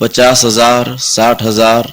50,000 60,000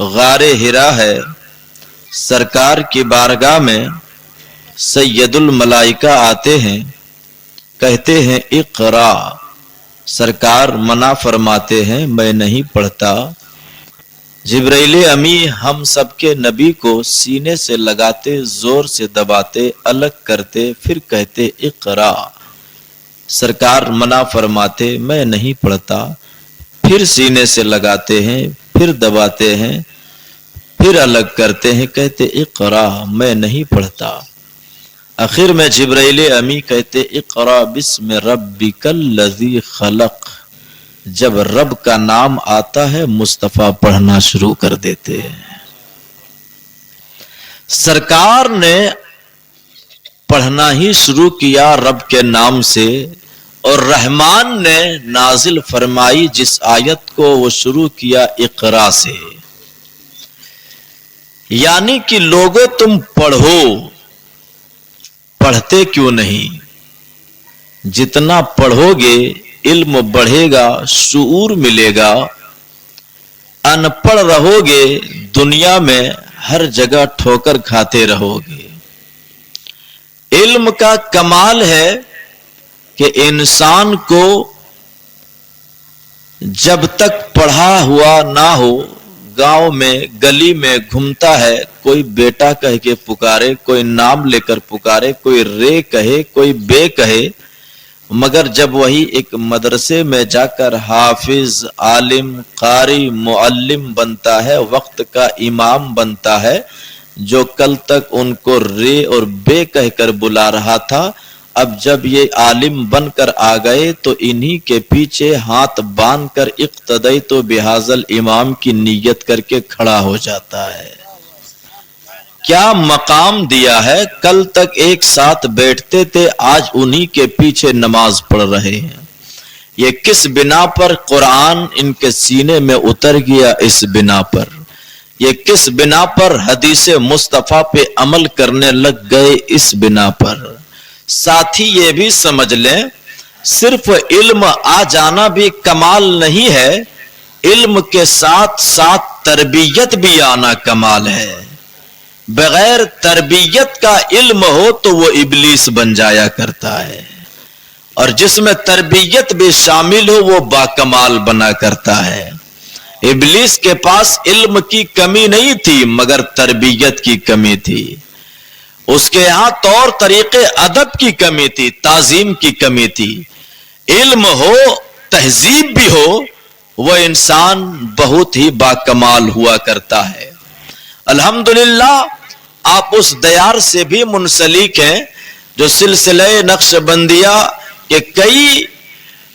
غار ہرا ہے، سرکار کی بارگاہ میں سید الملائکہ آتے ہیں، کہتے ہیں اقرا، سرکار منع فرماتے ہیں میں نہیں پڑھتا۔ جبرائیل امی ہم سب کے نبی کو سینے سے لگاتے، زور سے دباتے، الگ کرتے، پھر کہتے اقرا، سرکار منع فرماتے میں نہیں پڑھتا، پھر سینے سے لگاتے ہیں، پھر دباتے ہیں، پھر الگ کرتے ہیں، کہتے اقرا میں نہیں پڑھتا۔ آخر میں جبرائیل امی کہتے اقرا بسم ربک الذی خلق، جب رب کا نام آتا ہے مصطفیٰ پڑھنا شروع کر دیتے ہیں۔ سرکار نے پڑھنا ہی شروع کیا رب کے نام سے، اور رحمان نے نازل فرمائی جس آیت کو وہ شروع کیا اقرا سے، یعنی کہ لوگوں تم پڑھو، پڑھتے کیوں نہیں؟ جتنا پڑھو گے علم بڑھے گا، شعور ملے گا۔ ان پڑھ رہو گے دنیا میں ہر جگہ ٹھوکر کھاتے رہو گے۔ علم کا کمال ہے کہ انسان کو جب تک پڑھا ہوا نہ ہو، گاؤں میں گلی میں گھومتا ہے، کوئی بیٹا کہہ کے پکارے، کوئی نام لے کر پکارے، کوئی رے کہے، کوئی بے کہے، مگر جب وہی ایک مدرسے میں جا کر حافظ، عالم، قاری، معلم بنتا ہے، وقت کا امام بنتا ہے، جو کل تک ان کو رے اور بے کہہ کر بلا رہا تھا، اب جب یہ عالم بن کر آ گئے تو انہی کے پیچھے ہاتھ باندھ کر اقتدیت بہذا الامام کی نیت کر کے کھڑا ہو جاتا ہے۔ کیا مقام دیا ہے، کل تک ایک ساتھ بیٹھتے تھے، آج انہی کے پیچھے نماز پڑھ رہے ہیں۔ یہ کس بنا پر قرآن ان کے سینے میں اتر گیا، اس بنا پر۔ یہ کس بنا پر حدیث مصطفیٰ پہ عمل کرنے لگ گئے، اس بنا پر۔ ساتھی یہ بھی سمجھ لیں، صرف علم آ جانا بھی کمال نہیں ہے، علم کے ساتھ ساتھ تربیت بھی آنا کمال ہے۔ بغیر تربیت کا علم ہو تو وہ ابلیس بن جایا کرتا ہے، اور جس میں تربیت بھی شامل ہو وہ باکمال بنا کرتا ہے۔ ابلیس کے پاس علم کی کمی نہیں تھی مگر تربیت کی کمی تھی، اس کے ہاں طور طریقے ادب کی کمی تھی، تعظیم کی کمی تھی۔ علم ہو، تہذیب بھی ہو، وہ انسان بہت ہی باکمال ہوا کرتا ہے۔ الحمدللہ آپ اس دیار سے بھی منسلک ہیں جو سلسلہ نقش بندیہ کے کئی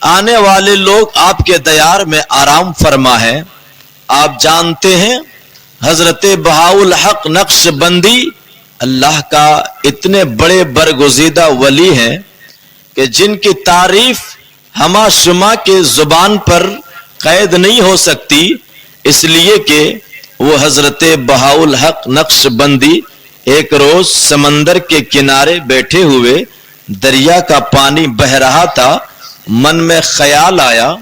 آنے والے لوگ آپ کے دیار میں آرام فرما ہے۔ آپ جانتے ہیں حضرت بہاءالحق نقش بندی اللہ کا اتنے بڑے برگزیدہ ولی ہیں کہ جن کی تعریف ہما شما کے زبان پر قید نہیں ہو سکتی، اس لیے کہ وہ حضرت بہاءالحق نقش بندی ایک روز سمندر کے کنارے بیٹھے ہوئے، دریا کا پانی بہ رہا تھا، من میں خیال آیا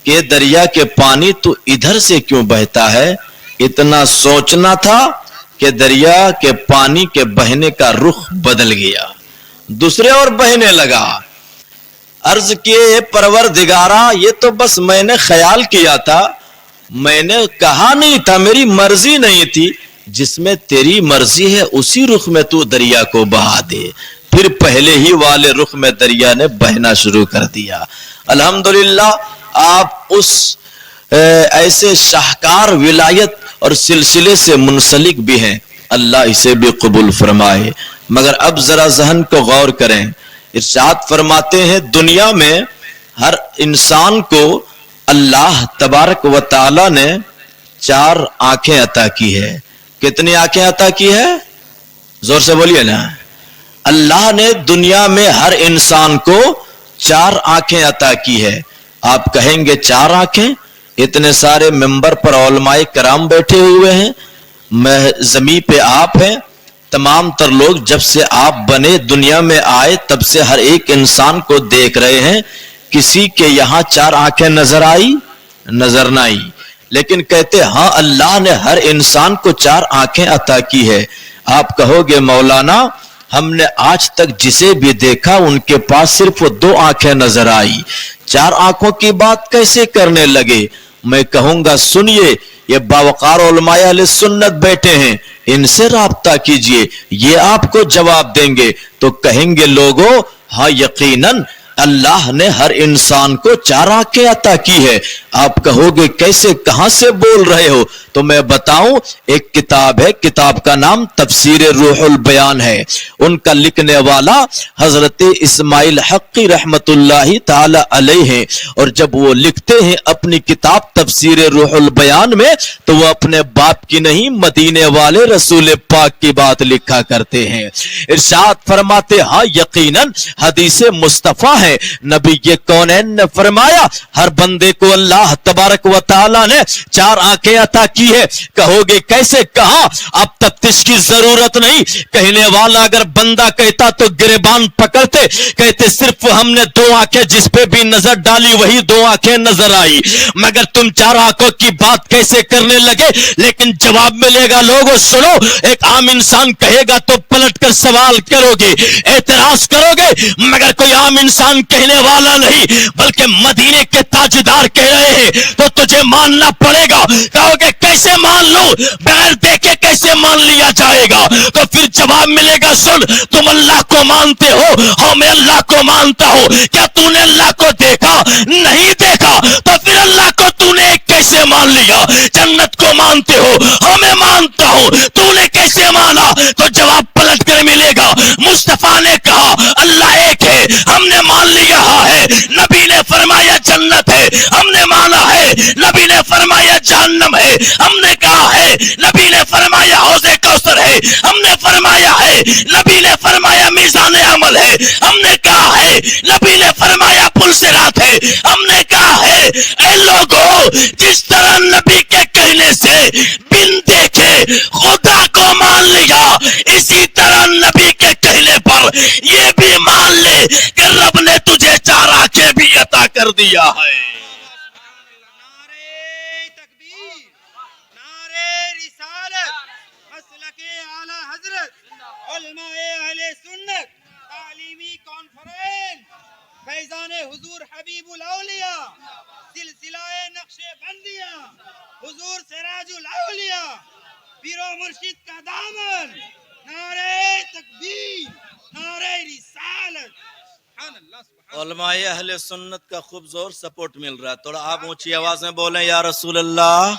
کہ دریا کے پانی تو ادھر سے کیوں بہتا ہے؟ اتنا سوچنا تھا کہ دریا کے پانی کے بہنے کا رخ بدل گیا، دوسرے اور بہنے لگا۔ عرض کیے پروردگارا، یہ تو بس میں نے خیال کیا تھا، میں نے کہا نہیں تھا، میری مرضی نہیں تھی، جس میں تیری مرضی ہے اسی رخ میں تو دریا کو بہا دے۔ پھر پہلے ہی والے رخ میں دریا نے بہنا شروع کر دیا۔ الحمدللہ آپ اس ایسے شاہکار ولایت اور سلسلے سے منسلک بھی ہیں، اللہ اسے بھی قبول فرمائے۔ مگر اب ذرا ذہن کو غور کریں، ارشاد فرماتے ہیں دنیا میں ہر انسان کو اللہ تبارک و تعالی نے 4 آنکھیں عطا کی ہے۔ کتنی آنکھیں عطا کی ہے؟ زور سے بولیے نا۔ اللہ نے دنیا میں ہر انسان کو 4 آنکھیں عطا کی ہے۔ آپ کہیں گے 4 آنکھیں؟ اتنے سارے ممبر پر علماء کرام بیٹھے ہوئے ہیں، زمین پہ آپ ہیں، تمام تر لوگ جب سے آپ بنے دنیا میں آئے تب سے ہر ایک انسان کو دیکھ رہے ہیں، کسی کے یہاں 4 آنکھیں نظر آئی؟ نظر نہ آئی۔ لیکن کہتے ہاں اللہ نے ہر انسان کو 4 آنکھیں عطا کی ہے. آپ کہو گے مولانا ہم نے آج تک جسے بھی دیکھا ان کے پاس صرف 2 آنکھیں نظر آئی, 4 آنکھوں کی بات کیسے کرنے لگے؟ میں کہوں گا سنیے, یہ باوقار علماء اہل سنت بیٹھے ہیں, ان سے رابطہ کیجئے, یہ آپ کو جواب دیں گے. تو کہیں گے لوگوں ہاں یقیناً اللہ نے ہر انسان کو 4 آنکھیں عطا کی ہے. آپ کہو گے کیسے, کہاں سے بول رہے ہو؟ تو میں بتاؤں, ایک کتاب ہے, کتاب کا نام تفسیر روح البیان ہے. ان کا لکھنے والا حضرت اسماعیل حقی رحمت اللہ تعالی علیہ ہیں, اور جب وہ لکھتے ہیں اپنی کتاب تفسیر روح البیان میں تو وہ اپنے باپ کی نہیں مدینے والے رسول پاک کی بات لکھا کرتے ہیں. ارشاد فرماتے ہاں یقیناً حدیث مصطفیٰ ہے, نبی کونین نے فرمایا ہر بندے کو اللہ تبارک و تعالی نے 4 آنکھیں عطا کی ہے. کہو گے کیسے؟ کہا اب تفتیش کی ضرورت نہیں. کہنے والا اگر بندہ کہتا تو گریبان پکڑتے, کہتے صرف ہم نے 2 آنکھیں جس پہ بھی نظر ڈالی وہی 2 آنکھیں نظر آئی, مگر تم 4 آنکھوں کی بات کیسے کرنے لگے؟ لیکن جواب ملے گا لوگوں سنو, ایک عام انسان کہے گا تو پلٹ کر سوال کرو گے, اعتراض کرو گے, مگر کوئی عام انسان کہنے والا نہیں بلکہ مدینے کے تاجدار کہہ رہے ہیں تو تجھے ماننا پڑے گا. کہو گے کیسے مان لوں, بغیر دیکھے کیسے مان لیا جائے گا؟ تو پھر جواب ملے گا سن, تم اللہ کو مانتے ہو, ہاں میں اللہ کو مانتا ہوں. کیا تو نے اللہ کو دیکھا؟ نہیں دیکھا, تو پھر اللہ کو تو نے کیسے مان لیا؟ جنت کو مانتے ہو, ہاں میں مانتا ہوں, تو نے کیسے مانا؟ تو جواب پلٹ کر ملے گا, مصطفیٰ نے کہا اللہ ایک ہے, ہم نے مان لیا ہے. نبی نے فرمایا جنت ہے, ہم نے مانا ہے. نبی نے فرمایا جہنم ہے, ہم نے کہا ہے. نبی نے فرمایا حوض کوثر ہے, ہم نے فرمایا ہے. نبی نے فرمایا میزان عمل ہے, ہم نے کہا ہے. نبی نے فرمایا پل صراط ہے, ہم نے کہا ہے. اے لوگوں, جس طرح نبی کے کہنے سے بن دیکھے خدا کو مان لیا, اسی طرح نبی کے کہنے پر یہ بھی مان لے کہ رب نے تجھے 4 آنکھیں بھی عطا کر دیا ہے. فیضان حضور حبیب الاولیاء, سلسلہ نقش بندیاں, حضور سراج الاولیاء, پیر و مرشد کا دامن, نعرہ تکبیر, نعرہ رسالت. علماء اہل سنت کا خوب زور سپورٹ مل رہا ہے. تھوڑا آپ اونچی آواز میں بولیں یا رسول اللہ,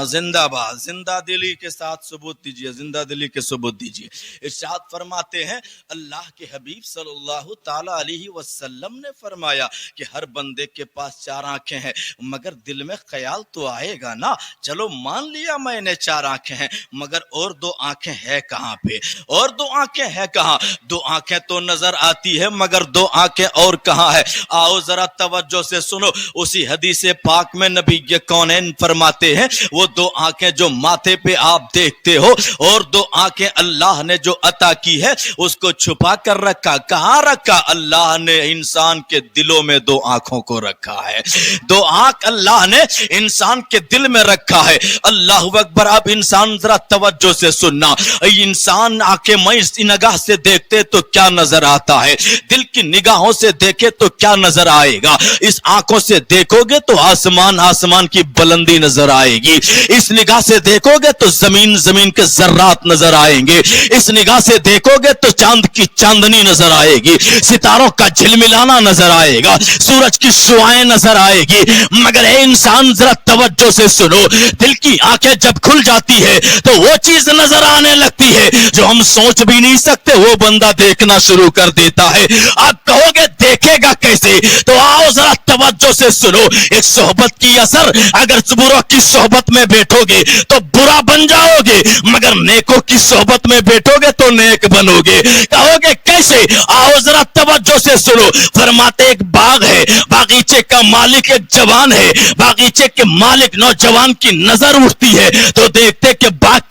زندہ باد. زندہ دلی کے ساتھ ثبوت دیجئے, زندہ دلی کے ثبوت دیجئے. ارشاد فرماتے ہیں اللہ کے حبیب صلی اللہ تعالی علیہ وسلم نے فرمایا کہ ہر بندے کے پاس 4 آنکھیں ہیں, مگر دل میں خیال تو آئے گا نا, چلو مان لیا میں نے 4 آنکھیں ہیں, مگر اور 2 آنکھیں ہیں کہاں پہ؟ اور 2 آنکھیں ہیں کہاں؟ 2 آنکھیں تو نظر آتی ہے مگر 2 آنکھیں اور کہاں ہے؟ آؤ ذرا توجہ سے سنو. اسی حدیث پاک میں نبی کونین فرماتے ہیں وہ 2 آنکھیں جو ماتھے پہ آپ دیکھتے ہو اور 2 آنکھیں اللہ نے جو عطا کی ہے اس کو چھپا کر رکھا. کہاں رکھا؟ اللہ نے انسان کے دلوں میں 2 آنکھوں کو رکھا ہے. 2 آنکھ اللہ نے انسان کے دل میں رکھا ہے. اللہ اکبر. اب انسان ذرا توجہ سے سننا, انسان آنکھیں میں اس نگاہ سے دیکھتے تو کیا نظر آتا ہے, دل کی نگاہوں سے دیکھے تو کیا نظر آئے گا؟ اس آنکھوں سے دیکھو گے تو آسمان, آسمان کی بلندی نظر آئے گی. اس نگاہ سے دیکھو گے تو زمین, زمین کے ذرات نظر آئیں گے. اس نگاہ سے دیکھو گے تو چاند کی چاندنی نظر آئے گی, ستاروں کا جھلملانا نظر آئے گا, سورج کی شعاعیں نظر آئے گی. مگر اے انسان ذرا توجہ سے سنو, دل کی آنکھیں جب کھل جاتی ہے تو وہ چیز نظر آنے لگتی ہے جو ہم سوچ بھی نہیں سکتے, وہ بندہ دیکھنا شروع کر دیتا ہے. آپ کہو گے دیکھے گا کیسے؟ تو آؤ ذرا توجہ سے سنو. ایک صحبت کی اثر, اگر بروں کی صحبت میں بیٹھو گے تو برا بن جاؤ گے, مگر نیکوں کی صحبت میں بیٹھو گے تو نیک بنو گے. کہو گے کیسے؟ آؤ ذرا توجہ سے سنو. فرماتے ایک باغ ہے, باغیچے کا مالک ایک جوان ہے. باغیچے کے مالک نوجوان کی نظر اٹھتی ہے تو دیکھتے کہ باغ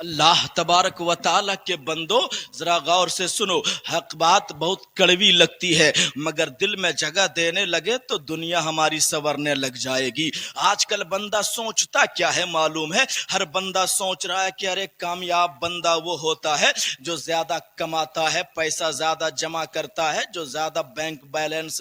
اللہ تبارک و تعالی کے بندو ذرا غور سے سنو. حق بات بہت کڑوی لگتی ہے مگر دل میں جگہ دینے لگے تو دنیا ہماری سنورنے لگ جائے گی. آج کل بندہ سوچتا کیا ہے معلوم ہے؟ ہر بندہ سوچ رہا ہے کہ ارے کامیاب بندہ وہ ہوتا ہے جو زیادہ کماتا ہے, پیسہ زیادہ جمع کرتا ہے, جو زیادہ بینک بیلنس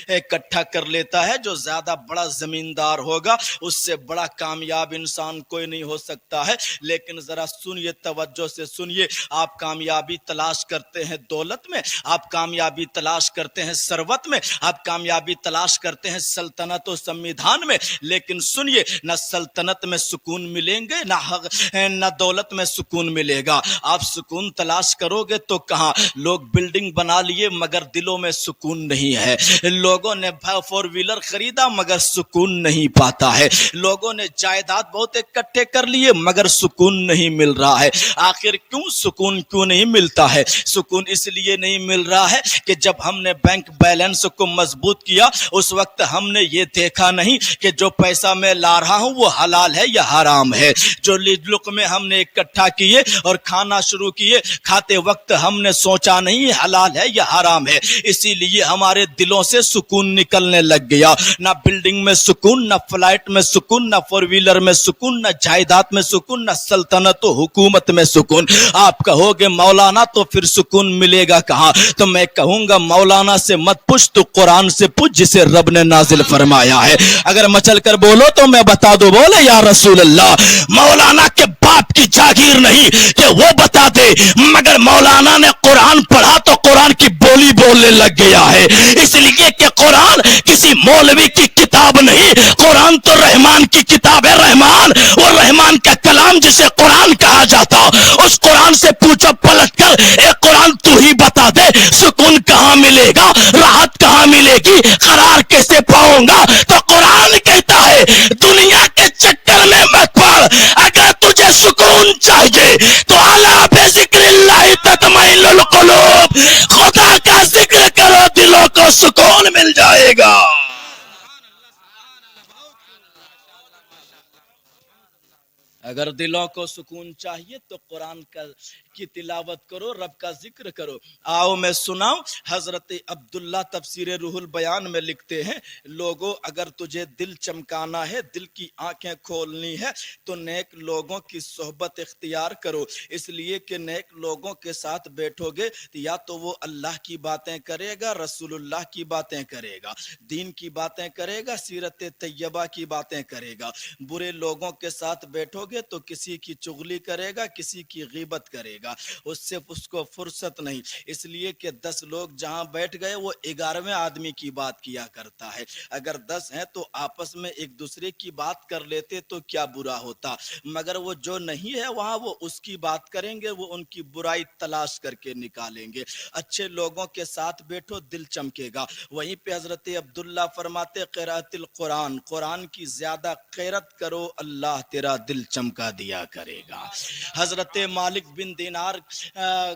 اکٹھا کر لیتا ہے, جو زیادہ بڑا زمیندار ہوگا. اس سے بڑا کامیاب انسان کوئی نہیں ہو سکتا ہے. لیکن ذرا سنیے, توجہ سے سنیے. آپ کامیابی تلاش کرتے ہیں دولت میں, آپ کامیابی تلاش کرتے ہیں ثروت میں, آپ کامیابی تلاش کرتے ہیں سلطنت و سنویدھان میں. لیکن سنیے, نہ سلطنت میں سکون ملیں گے نہ دولت میں سکون ملے گا. آپ سکون تلاش کرو گے تو کہاں؟ لوگ بلڈنگ بنا لیے مگر دلوں میں سکون نہیں ہے. لوگوں نے 4 ویلر خریدا مگر سکون نہیں پاتا ہے. لوگوں نے جائیداد بہت اکٹھے کر لیے مگر سکون نہیں مل رہا ہے. آخر کیوں سکون کیوں نہیں ملتا ہے؟ سکون اس لیے نہیں مل رہا ہے کہ جب ہم نے بینک بیلنس کو مضبوط کیا اس وقت ہم نے یہ دیکھا نہیں کہ جو پیسہ میں لا رہا ہوں وہ حلال ہے یا حرام ہے. جو لقمے ہم نے اکٹھا کیے اور کھانا شروع کیے, کھاتے وقت ہم نے سوچا نہیں حلال ہے یا حرام ہے. اسی لیے ہمارے دلوں سے سکون نکلنے لگ گیا. نہ بلڈنگ میں سکون, نہ فلائٹ میں سکون, نہ 4 ویلر میں سکون, نہ جائیداد میں سکون, نہ سلطنت و حکومت میں سکون. آپ کہو گے مولانا تو پھر سکون ملے گا کہاں؟ تو میں کہوں گا مولانا سے مت پوچھ, تو قرآن سے پوچھ جسے رب نے نازل فرمایا ہے. اگر مچل کر بولو تو میں بتا دو, بولے یا رسول اللہ. مولانا کے باپ کی جاگیر نہیں کہ وہ بتا دے, مگر مولانا نے قرآن پڑھا تو قرآن کی بولی بولنے لگ گیا ہے. اس لیے کہ قرآن کسی مولوی کی کتاب نہیں, قرآن تو رحمان کی کتاب ہے. رحمان اور رحمان کا کلام جسے قرآن کہا جاتا, اس قرآن سے پوچھو پلٹ کر, اے قرآن تو ہی بتا دے سکون کہاں ملے گا, راحت کہاں ملے گی, قرار کیسے پاؤں گا؟ تو قرآن کہتا ہے دنیا کے چکر میں مت پڑ, اگر تجھے سکون چاہیے تو اعلیٰ بذکر اللہ تطمئن القلوب, خدا کا ذکر کرو دلوں کو سکون مل جائے گا. اگر دلوں کو سکون چاہیے تو قرآن کی تلاوت کرو, رب کا ذکر کرو. آؤ میں سناؤں, حضرت عبداللہ تفسیر روح البیان میں لکھتے ہیں, لوگوں اگر تجھے دل چمکانا ہے, دل کی آنکھیں کھولنی ہے تو نیک لوگوں کی صحبت اختیار کرو. اس لیے کہ نیک لوگوں کے ساتھ بیٹھو گے یا تو وہ اللہ کی باتیں کرے گا, رسول اللہ کی باتیں کرے گا, دین کی باتیں کرے گا, سیرت طیبہ کی باتیں کرے گا. برے لوگوں کے ساتھ بیٹھو گے تو کسی کی چغلی کرے گا, کسی کی غیبت کرے گا, اس سے اس کو فرصت نہیں. اس لیے کہ 10 لوگ جہاں بیٹھ گئے وہ 11ویں آدمی کی بات کیا کرتا ہے. اگر 10 ہیں تو آپس میں ایک دوسرے کی بات کر لیتے تو کیا برا ہوتا, مگر وہ جو نہیں ہے وہاں وہ اس کی بات کریں گے, وہ ان کی برائی تلاش کر کے نکالیں گے. اچھے لوگوں کے ساتھ بیٹھو, دل چمکے گا. وہیں پہ حضرت عبداللہ فرماتے قرأت القرآن, قرآن کی زیادہ قرأت کرو, اللہ تیرا دل چمکا دیا کرے گا. حضرت مالک بن دینار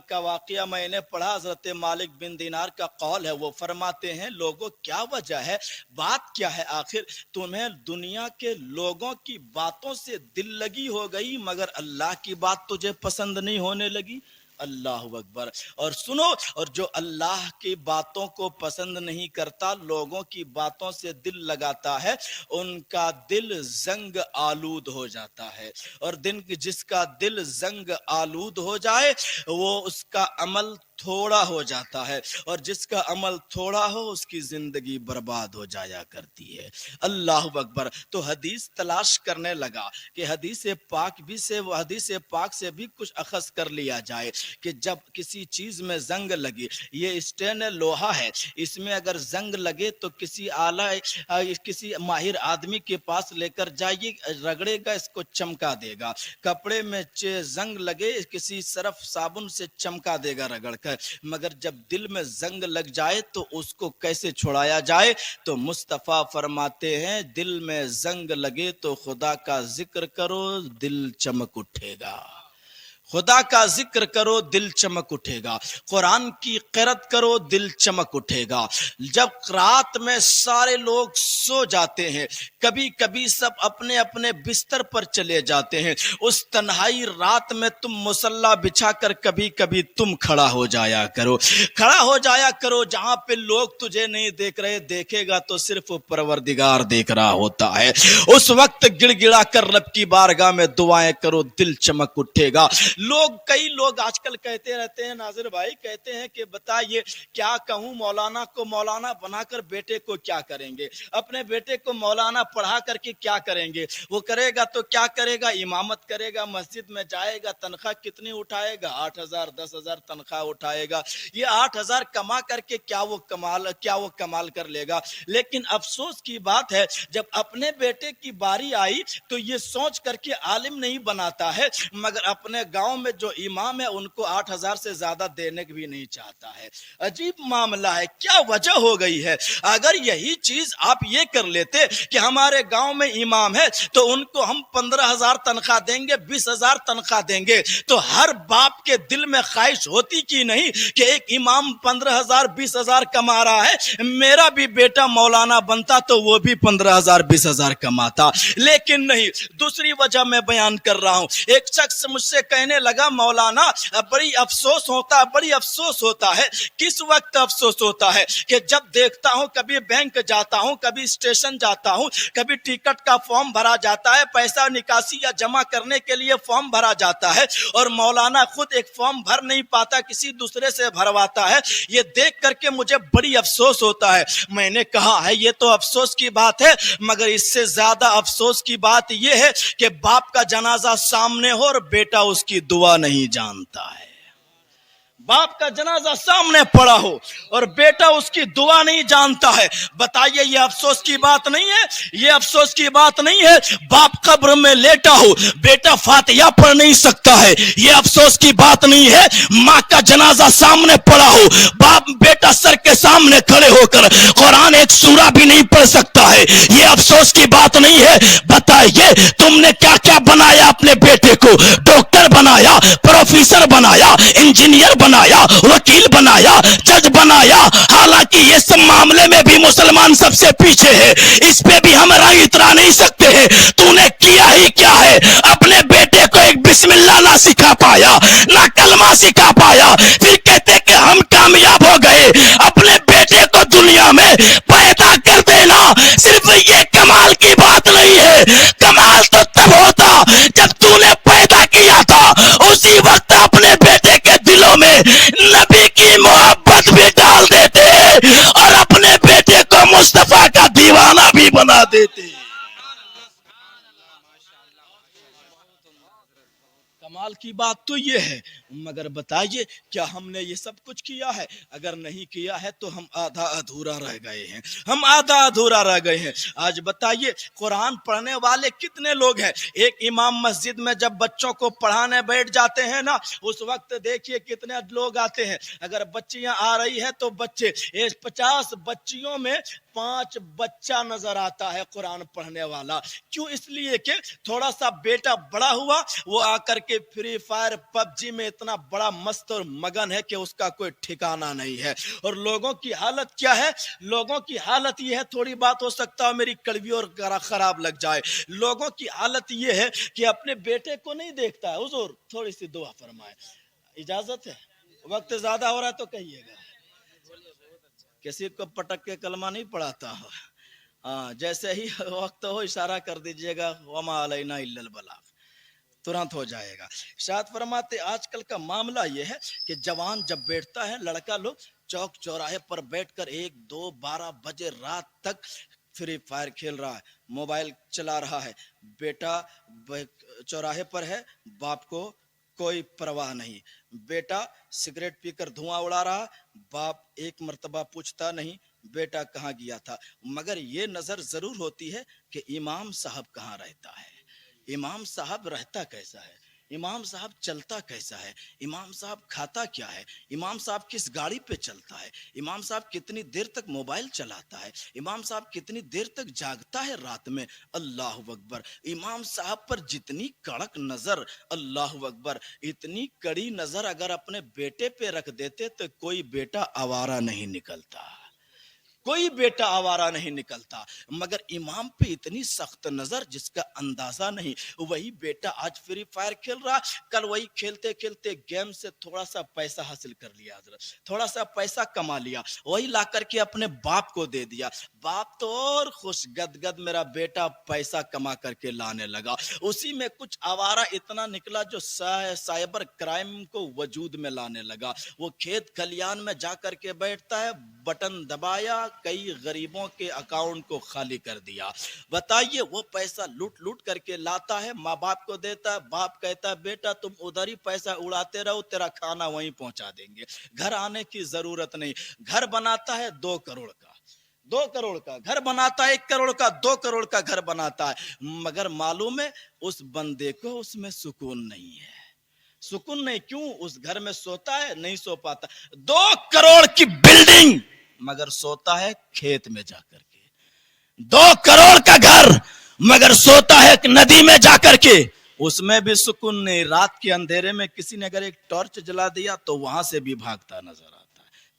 کا واقعہ میں نے پڑھا. حضرت مالک بن دینار کا قول ہے, وہ فرماتے ہیں لوگوں کیا وجہ ہے, بات کیا ہے, آخر تمہیں دنیا کے لوگوں کی باتوں سے دل لگی ہو گئی مگر اللہ کی بات تجھے پسند نہیں ہونے لگی. اللہ اکبر. اور سنو, اور جو اللہ کی باتوں کو پسند نہیں کرتا, لوگوں کی باتوں سے دل لگاتا ہے, ان کا دل زنگ آلود ہو جاتا ہے. اور جس کا دل زنگ آلود ہو جائے وہ اس کا عمل تھوڑا ہو جاتا ہے, اور جس کا عمل تھوڑا ہو اس کی زندگی برباد ہو جایا کرتی ہے. اللہ اکبر. تو حدیث تلاش کرنے لگا کہ حدیث پاک سے بھی کچھ اخذ کر لیا جائے کہ جب کسی چیز میں زنگ لگے, یہ اسٹین لوہا ہے, اس میں اگر زنگ لگے تو کسی ماہر آدمی کے پاس لے کر جائیے, رگڑے گا, اس کو چمکا دے گا. کپڑے میں زنگ لگے, کسی صرف صابن سے چمکا دے گا رگڑ کر, مگر جب دل میں زنگ لگ جائے تو اس کو کیسے چھڑایا جائے؟ تو مصطفیٰ فرماتے ہیں دل میں زنگ لگے تو خدا کا ذکر کرو, دل چمک اٹھے گا. خدا کا ذکر کرو دل چمک اٹھے گا، قرآن کی قرأت کرو دل چمک اٹھے گا۔ جب رات میں سارے لوگ سو جاتے ہیں، کبھی کبھی سب اپنے اپنے بستر پر چلے جاتے ہیں، اس تنہائی رات میں تم مصلی بچھا کر کبھی کبھی تم کھڑا ہو جایا کرو، کھڑا ہو جایا کرو جہاں پہ لوگ تجھے نہیں دیکھ رہے، دیکھے گا تو صرف پروردگار دیکھ رہا ہوتا ہے۔ اس وقت گڑ گڑا کر رب کی بارگاہ میں دعائیں کرو دل چمک اٹھے گا۔ کئی لوگ آج کل کہتے رہتے ہیں، ناظر بھائی کہتے ہیں کہ بتائیے کیا کہوں، مولانا کو مولانا بنا کر بیٹے کو کیا کریں گے، اپنے بیٹے کو مولانا پڑھا کر کے کیا کریں گے، وہ کرے گا تو کیا کرے گا، امامت کرے گا، مسجد میں جائے گا، تنخواہ کتنی اٹھائے گا، 8,000 10,000 تنخواہ اٹھائے گا، یہ 8,000 کما کر کے کیا وہ کمال کر لے گا۔ لیکن افسوس کی بات ہے جب اپنے بیٹے کی باری آئی تو یہ سوچ کر کے عالم نہیں بناتا ہے، مگر اپنے گاؤں میں جو امام ہے ان کو 8,000 سے زیادہ دینے بھی نہیں چاہتا ہے۔ عجیب معاملہ ہے، کیا وجہ ہو گئی ہے؟ اگر یہی چیز آپ یہ کر لیتے کہ ہمارے گاؤں میں امام ہے تو ان کو ہم 15,000 تنخواہ دیں گے، 20,000 تنخواہ دیں گے، تو ہر باپ کے دل میں خواہش ہوتی کہ نہیں کہ ایک امام 15,000 20,000 کما رہا ہے، میرا بھی بیٹا مولانا بنتا تو وہ بھی 15,000 20,000 کماتا۔ لیکن نہیں، دوسری وجہ میں بیان کر رہا ہوں۔ ایک شخص مجھ سے کہنے لگا مولانا بڑی افسوس ہوتا ہے۔ کس وقت افسوس ہوتا ہے؟ کہ جب دیکھتا ہوں کبھی بینک جاتا ہوں، کبھی اسٹیشن جاتا ہوں، کبھی ٹکٹ کا فارم بھرا جاتا ہے، پیسہ نکاسی یا جمع کرنے کے لیے فارم بھرا جاتا ہے اور مولانا خود ایک فارم بھر نہیں پاتا، کسی دوسرے سے بھرواتا ہے۔ یہ دیکھ کر کے مجھے بڑی افسوس ہوتا ہے۔ میں نے کہا ہے یہ تو افسوس کی بات ہے، مگر اس سے زیادہ افسوس کی بات یہ ہے کہ باپ کا جنازہ سامنے ہو اور بیٹا اس کی دعا نہیں جانتا ہے۔ باپ کا جنازہ سامنے پڑا ہو اور بیٹا اس کی دعا نہیں جانتا ہے، بتائیے یہ افسوس کی بات نہیں ہے؟ یہ افسوس کی بات نہیں ہے؟ باپ قبر میں لیٹا ہو، بیٹا فاتحہ پڑھ نہیں سکتا ہے، یہ افسوس کی بات نہیں ہے؟ ماں کا جنازہ سامنے پڑا ہو، بیٹا سر کے سامنے کھڑے ہو کر قرآن ایک سورہ بھی نہیں پڑھ سکتا ہے، یہ افسوس کی بات نہیں ہے؟ بتائیے تم نے کیا کیا بنایا اپنے بیٹے کو، ڈاکٹر بنایا، پروفیسر بنایا، انجینئر بنایا، وکیل بنایا، جج بنایا، حالانکہ یہ سب معاملے میں بھی مسلمان سب سے پیچھے ہے، اس پہ بھی ہم رائے اترا نہیں سکتے ہیں۔ تو نے کیا ہی کیا ہے؟ اپنے بیٹے کو ایک بسم اللہ نہ سکھا پایا، نہ کلمہ سکھا پایا، پھر کہتے کہ ہم کامیاب ہو گئے۔ اپنے بیٹے کو دنیا میں پیدا کر دینا صرف یہ کمال کی بات نہیں ہے، کمال تو تب ہوتا جب تو نے پیدا کیا تھا اسی وقت اپنے بیٹے کے دلوں میں نبی کی محبت بھی ڈال دیتے اور اپنے بیٹے کو مصطفیٰ کا دیوانہ بھی بنا دیتے۔ کمال کی بات تو یہ ہے، مگر بتائیے کیا ہم نے یہ سب کچھ کیا ہے؟ اگر نہیں کیا ہے تو ہم آدھا ادھورا رہ گئے ہیں، ہم آدھا ادھورا رہ گئے ہیں۔ آج بتائیے قرآن پڑھنے والے کتنے لوگ ہیں؟ ایک امام مسجد میں جب بچوں کو پڑھانے بیٹھ جاتے ہیں نا، اس وقت دیکھیے کتنے لوگ آتے ہیں۔ اگر بچیاں آ رہی ہیں تو 50 بچیوں میں 5 بچہ نظر آتا ہے قرآن پڑھنے والا۔ کیوں؟ اس لیے کہ تھوڑا سا بیٹا بڑا ہوا، وہ آ کر کے فری فائر پب جی میں اتنا بڑا مست اور مگن ہے کہ اس کا کوئی ٹھکانہ نہیں ہے۔ اور لوگوں کی حالت کیا ہے؟ لوگوں کی حالت یہ ہے، تھوڑی بات ہو سکتا ہے میری کڑوی اور خراب لگ جائے، لوگوں کی حالت یہ ہے کہ اپنے بیٹے کو نہیں دیکھتا ہے۔ حضور تھوڑی سی دعا فرمائے، اجازت ہے؟ وقت زیادہ ہو رہا ہے تو کہیے گا، کسی کو پٹک کے کلمہ نہیں پڑھاتا ہو، ہاں جیسے ہی وقت ہو اشارہ کر دیجئے گا، وما علینا الا البلاغ، ترنت ہو جائے گا۔ ارشاد فرماتے آج کل کا معاملہ یہ ہے کہ جوان جب بیٹھتا ہے، لڑکا لوگ چوک چوراہے پر بیٹھ کر 1 2 12 بجے رات تک فری فائر کھیل رہا ہے، موبائل چلا رہا ہے، بیٹا چوراہے پر ہے، باپ کو کوئی پرواہ نہیں، بیٹا سگریٹ پی کر دھواں اڑا رہا، باپ ایک مرتبہ پوچھتا نہیں بیٹا کہاں گیا تھا۔ مگر یہ نظر ضرور ہوتی ہے کہ امام صاحب کہاں رہتا ہے، امام صاحب رہتا کیسا ہے، امام صاحب چلتا کیسا ہے، امام صاحب کھاتا کیا ہے، امام صاحب کس گاڑی پہ چلتا ہے، امام صاحب کتنی دیر تک موبائل چلاتا ہے، امام صاحب کتنی دیر تک جاگتا ہے رات میں. اللہ اکبر. امام صاحب پر جتنی کڑک نظر، اللہ اکبر، اتنی کڑی نظر اگر اپنے بیٹے پہ رکھ دیتے تو کوئی بیٹا آوارہ نہیں نکلتا، کوئی بیٹا آوارہ نہیں نکلتا. مگر امام پہ اتنی سخت نظر جس کا اندازہ نہیں. وہی بیٹا آج فری فائر کھیل رہا، کل وہی کھیلتے کھیلتے گیم سے تھوڑا سا پیسہ حاصل کر لیا، حضرت تھوڑا سا پیسہ کما لیا، وہی لا کر کے اپنے باپ کو دے دیا. باپ تو اور خوش گد میرا بیٹا پیسہ کما کر کے لانے لگا. اسی میں کچھ آوارہ اتنا نکلا جو سائبر کرائم کو وجود میں لانے لگا. وہ کھیت کھلیان میں جا کر کے بیٹھتا ہے، بٹن دبایا، کئی غریبوں کے اکاؤنٹ کو خالی کر دیا. بتائیے وہ پیسہ لوٹ لوٹ کر کے لاتا ہے، ماں باپ کو دیتا ہے. باپ کہتا ہے بیٹا تم ادھر ہی پیسہ اڑاتے رہو، تیرا کھانا وہیں پہنچا دیں گے، گھر آنے کی ضرورت نہیں. گھر بناتا ہے 2 کروڑ کا، 2 کروڑ کا گھر بناتا ہے، 1 کروڑ کا 2 کروڑ کا گھر بناتا ہے. مگر معلوم ہے اس بندے کو اس میں سکون نہیں ہے. سکون نہیں. کیوں؟ اس گھر میں سوتا ہے نہیں سو پاتا. 2 کروڑ کی بلڈنگ مگر سوتا ہے کھیت میں جا کر کے. 2 کروڑ کا گھر مگر سوتا ہے ندی میں جا کر کے. اس میں بھی سکون نہیں. رات کے اندھیرے میں کسی نے اگر ایک ٹارچ جلا دیا تو وہاں سے بھی بھاگتا نظر آتا ہے.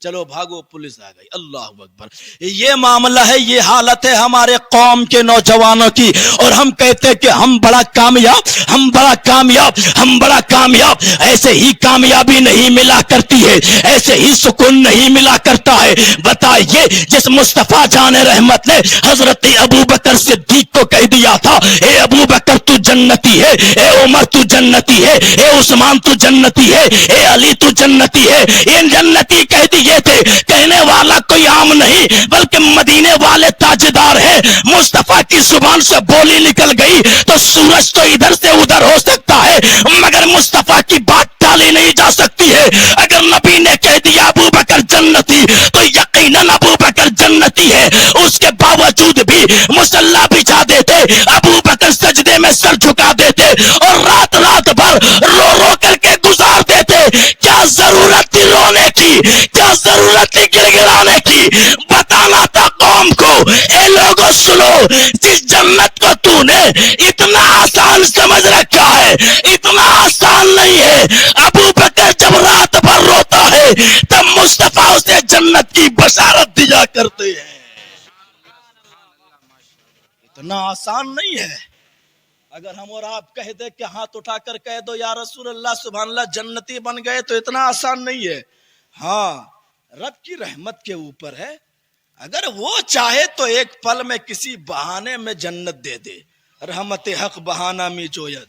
چلو بھاگو، پولیس آ گئی. اللہ اکبر. یہ معاملہ ہے، یہ حالت ہے ہمارے قوم کے نوجوانوں کی. اور ہم کہتے کہ ہم بڑا کامیاب، ہم بڑا کامیاب، ہم بڑا کامیاب. ایسے ہی کامیابی نہیں ملا کرتی ہے، ایسے ہی سکون نہیں ملا کرتا ہے. بتائیے جس مصطفیٰ جان رحمت نے حضرت ابو بکر صدیق کو کہہ دیا تھا اے ابو بکر تو جنتی ہے، اے عمر تو جنتی ہے، اے عثمان تو جنتی ہے، اے علی تو جنتی ہے. ان جنتی کہہ دیے تھے. کہنے والا کوئی عام نہیں بلکہ مدینے والے تاجدار ہیں. مصطفیٰ کی زبان سے بولی نکل گئی تو سورج تو ادھر سے ادھر ہو سکتا ہے مگر مصطفیٰ کی بات ٹالی نہیں جا سکتی ہے. اگر نبی نے کہہ دیا ابو بکر جنتی تو یقیناً ابو بکر جنتی ہے. اس کے باوجود بھی مصلی بچھا دیتے، ابو بکر سجدے میں سر جھکا دیتے اور رات رات بھر رو رو کر کے گزار دیتے. کیا ضرورت تھی رونے کی؟ کیا ضرورت تھی گر گرانے کی؟ بتانا تھا قوم کو اے لوگوں سنو، جس جنت کو تو نے اتنا آسان سمجھ رکھا ہے اتنا آسان نہیں ہے. ابو بکر جب رات بھر روتا ہے تب مصطفیٰ اسے جنت کی بشارت دیا کرتے ہیں. اتنا آسان نہیں ہے. اگر ہم اور آپ کہہ دیں کہ ہاتھ اٹھا کر کہہ دو یا رسول اللہ سبحان اللہ جنتی بن گئے تو اتنا آسان نہیں ہے. ہاں رب کی رحمت کے اوپر ہے. اگر وہ چاہے تو ایک پل میں کسی بہانے میں جنت دے دے. رحمت حق بہانہ می جوید.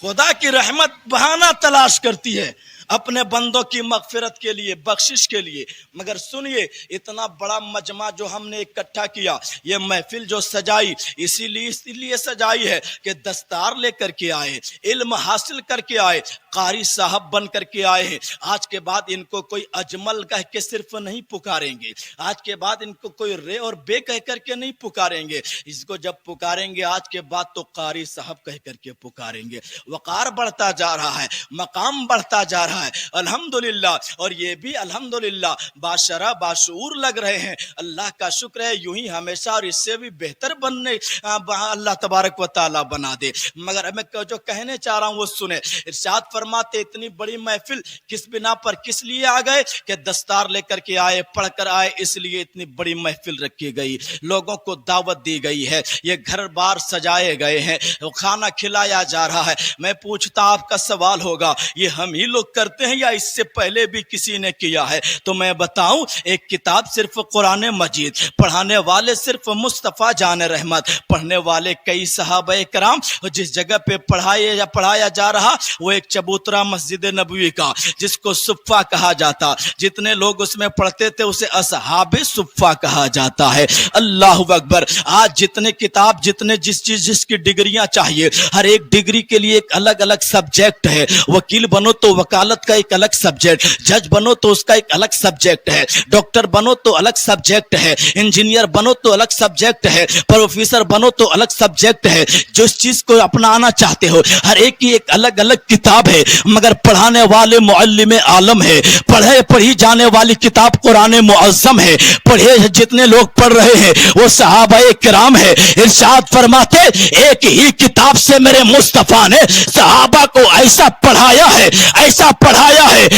خدا کی رحمت بہانہ تلاش کرتی ہے اپنے بندوں کی مغفرت کے لیے، بخشش کے لیے. مگر سنیے اتنا بڑا مجمع جو ہم نے اکٹھا کیا، یہ محفل جو سجائی اسی لیے سجائی ہے کہ دستار لے کر کے آئے، علم حاصل کر کے آئے، قاری صاحب بن کر کے آئے ہیں. آج کے بعد ان کو کوئی اجمل کہہ کے صرف نہیں پکاریں گے، آج کے بعد ان کو کوئی رے اور بے کہہ کر کے نہیں پکاریں گے. اس کو جب پکاریں گے آج کے بعد تو قاری صاحب کہہ کر کے پکاریں گے. وقار بڑھتا جا رہا ہے، مقام بڑھتا جا رہا ہے الحمدللہ. اور یہ بھی الحمدللہ باشرہ باشعور لگ رہے ہیں. اللہ کا شکر ہے یوں ہی ہمیشہ اور اس سے بھی بہتر بننے اللہ تبارک و تعالی بنا دے. مگر میں جو کہنے چاہ رہا ہوں وہ سنیں. ارشاد فرماتے اتنی بڑی محفل کس بنا پر کس لیے آ گئے کہ دستار لے کر کے آئے، پڑھ کر آئے. اس لیے اتنی بڑی محفل رکھی گئی، لوگوں کو دعوت دی گئی ہے، یہ گھر بار سجائے گئے ہیں، کھانا کھلایا جا رہا ہے. میں پوچھتا آپ کا سوال ہوگا یہ ہم ہی لوگ کرتے ہیں یا اس سے پہلے بھی کسی نے کیا ہے؟ تو میں بتاؤں ایک کتاب صرف قرآن مجید، پڑھانے والے صرف مصطفیٰ جان رحمت، پڑھنے والے کئی صحابہ کرام. جس جگہ پہ پڑھایا جا رہا وہ ایک چبوترا مسجد نبوی کا جس کو صفہ کہا جاتا، جتنے لوگ اس میں پڑھتے تھے اسے اصحاب صفہ کہا جاتا ہے. اللہ اکبر. آج جتنے کتاب، جتنے جس کی ڈگریاں چاہیے، ہر ایک ڈگری کے لیے ایک الگ الگ سبجیکٹ ہے. وکیل بنو تو وکالت عدالت کا ایک الگ سبجیکٹ, جج بنو تو اس کا ایک الگ سبجیکٹ ہے, ڈاکٹر بنو تو الگ سبجیکٹ ہے, انجینئر بنو تو الگ سبجیکٹ ہے, پروفیسر بنو تو الگ سبجیکٹ ہے. جو اس چیز کو اپنانا چاہتے ہو, ہر ایک کی ایک الگ الگ کتاب ہے, مگر پڑھانے والے معلم عالم ہے. پڑھی جانے والی کتاب قرآن معظم ہے. پڑھے جتنے لوگ پڑھ رہے ہیں وہ صحابہ کرام ہے. ارشاد فرماتے ایک ہی کتاب سے میرے مصطفیٰ نے صحابہ کو ایسا پڑھایا ہے, ایسا پڑھایا ہے.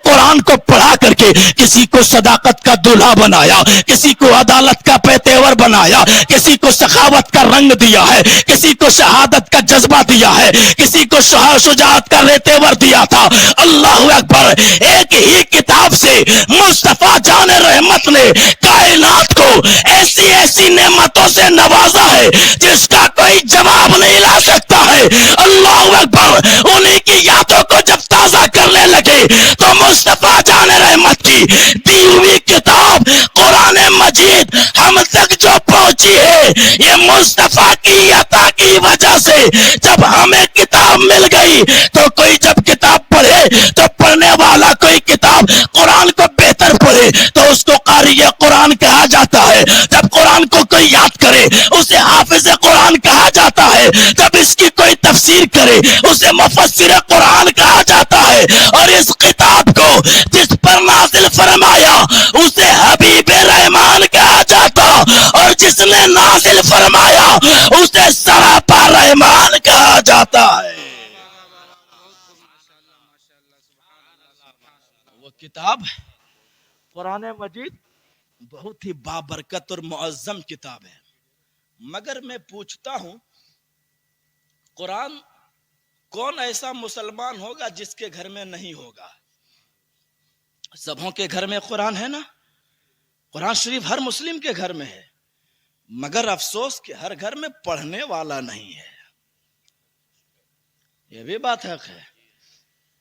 قرآن کو پڑھا کر کے کسی کو صداقت کا دولہا بنایا, کسی کو عدالت کا پیتیور بنایا, کسی کو سخاوت کا رنگ دیا ہے, کسی کو شہادت کا جذبہ دیا ہے, کسی کو شجاعت کا ریتیور دیا تھا. اللہ اکبر. ایک ہی کتاب سے مصطفیٰ جان رحمت نے کائنات کو ایسی ایسی نعمتوں سے نوازا ہے جس کا کوئی جواب نہیں لا سکتا ہے. اللہ اکبر. انہی کی یادوں کو جب تازہ کرنے لگے تو مصطفیٰ جان رحمت کی دی ہوئی کتاب قرآن مجید ہم تک جو پہنچی ہے یہ مصطفیٰ کی عطا کی وجہ سے. جب ہمیں کتاب مل گئی تو کوئی جب کتاب پڑھے تو پڑھنے والا کوئی کتاب قرآن کو بہتر پڑھے تو اس کو قاری قرآن کہا جاتا ہے. جب قرآن کو کوئی یاد کرے اسے حافظ قرآن کہا جاتا ہے. جب اس کی کوئی تفسیر کرے اسے مفسر قرآن کہا جاتا ہے. اور اس کتاب کو جس پر نازل فرمایا اسے حبیب رحمان کہا جاتا, اور جس نے نازل فرمایا اسے سراپا رحمان کہا جاتا ہے. وہ کتاب قرآن مجید بہت ہی بابرکت اور معظم کتاب ہے. مگر میں پوچھتا ہوں قرآن کون ایسا مسلمان ہوگا جس کے گھر میں نہیں ہوگا؟ سبوں کے گھر میں قرآن ہے نا, قرآن شریف ہر مسلم کے گھر میں ہے, مگر افسوس کہ ہر گھر میں پڑھنے والا نہیں ہے. یہ بھی بات حق ہے.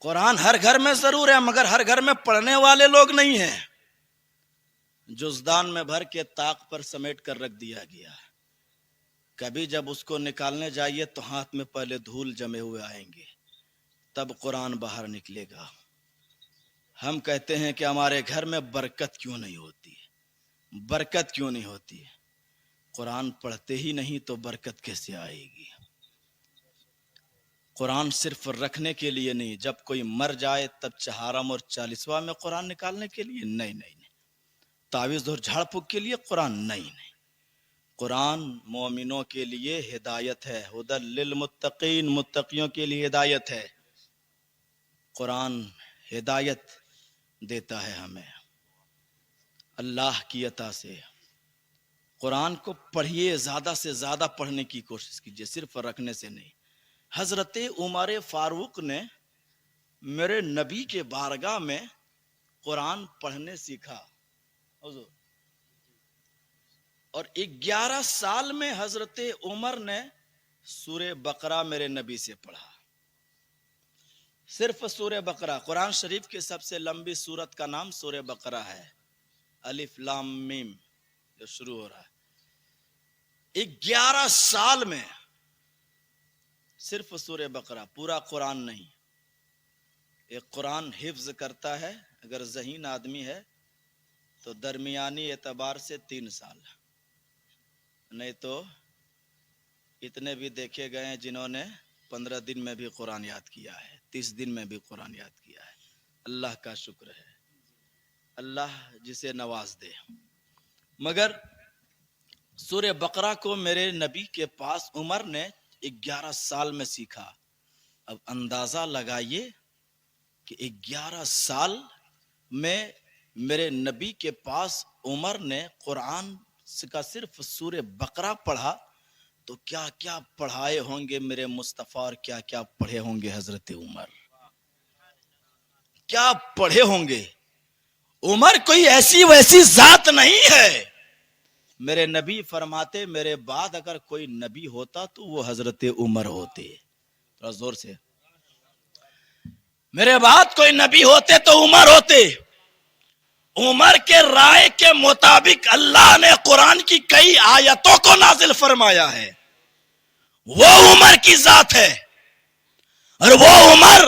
قرآن ہر گھر میں ضرور ہے مگر ہر گھر میں پڑھنے والے لوگ نہیں ہیں. جزدان میں بھر کے طاق پر سمیٹ کر رکھ دیا گیا. کبھی جب اس کو نکالنے جائیے تو ہاتھ میں پہلے دھول جمے ہوئے آئیں گے, تب قرآن باہر نکلے گا. ہم کہتے ہیں کہ ہمارے گھر میں برکت کیوں نہیں ہوتی ہے, برکت کیوں نہیں ہوتی ہے؟ قرآن پڑھتے ہی نہیں تو برکت کیسے آئے گی؟ قرآن صرف رکھنے کے لیے نہیں, جب کوئی مر جائے تب چہارم اور 40واں میں قرآن نکالنے کے لیے نہیں. تعویذ اور جھاڑ پھونک کے لیے قرآن نہیں. قرآن مومنوں کے لیے ہدایت ہے, ہدی للمتقین, متقیوں کے لیے ہدایت ہے. قرآن ہدایت دیتا ہے ہمیں اللہ کی عطا سے. قرآن کو پڑھیے, زیادہ سے زیادہ پڑھنے کی کوشش کیجیے, صرف رکھنے سے نہیں. حضرت عمر فاروق نے میرے نبی کے بارگاہ میں قرآن پڑھنے سیکھا حضور, اور 11 سال میں حضرت عمر نے سورہ بقرہ میرے نبی سے پڑھا. صرف سورہ بقرہ. قرآن شریف کی سب سے لمبی سورت کا نام سورہ بقرہ ہے, الف لام میم جو شروع ہو رہا ہے. 11 سال میں صرف سورہ بقرہ, پورا قرآن نہیں. ایک قرآن حفظ کرتا ہے اگر ذہین آدمی ہے تو درمیانی اعتبار سے 3 سال, نہیں تو اتنے بھی دیکھے گئے ہیں جنہوں نے 15 دن میں بھی قرآن یاد کیا ہے, 30 دن میں بھی قرآن یاد کیا ہے. اللہ کا شکر ہے, اللہ جسے نواز دے. مگر سورہ بقرہ کو میرے نبی کے پاس عمر نے 11 سال میں سیکھا. اب اندازہ لگائیے کہ 11 سال میں میرے نبی کے پاس عمر نے قرآن کا صرف سورہ بقرہ پڑھا تو کیا کیا پڑھائے ہوں گے میرے مصطفیٰ, اور کیا کیا پڑھے ہوں گے حضرت عمر, کیا پڑھے ہوں گے. عمر کوئی ایسی ویسی ذات نہیں ہے. میرے نبی فرماتے میرے بعد اگر کوئی نبی ہوتا تو وہ حضرت عمر ہوتے. تھوڑا زور سے, میرے بعد کوئی نبی ہوتے تو عمر ہوتے. عمر کے رائے کے مطابق اللہ نے قرآن کی کئی آیتوں کو نازل فرمایا ہے. وہ عمر کی ذات ہے, اور وہ عمر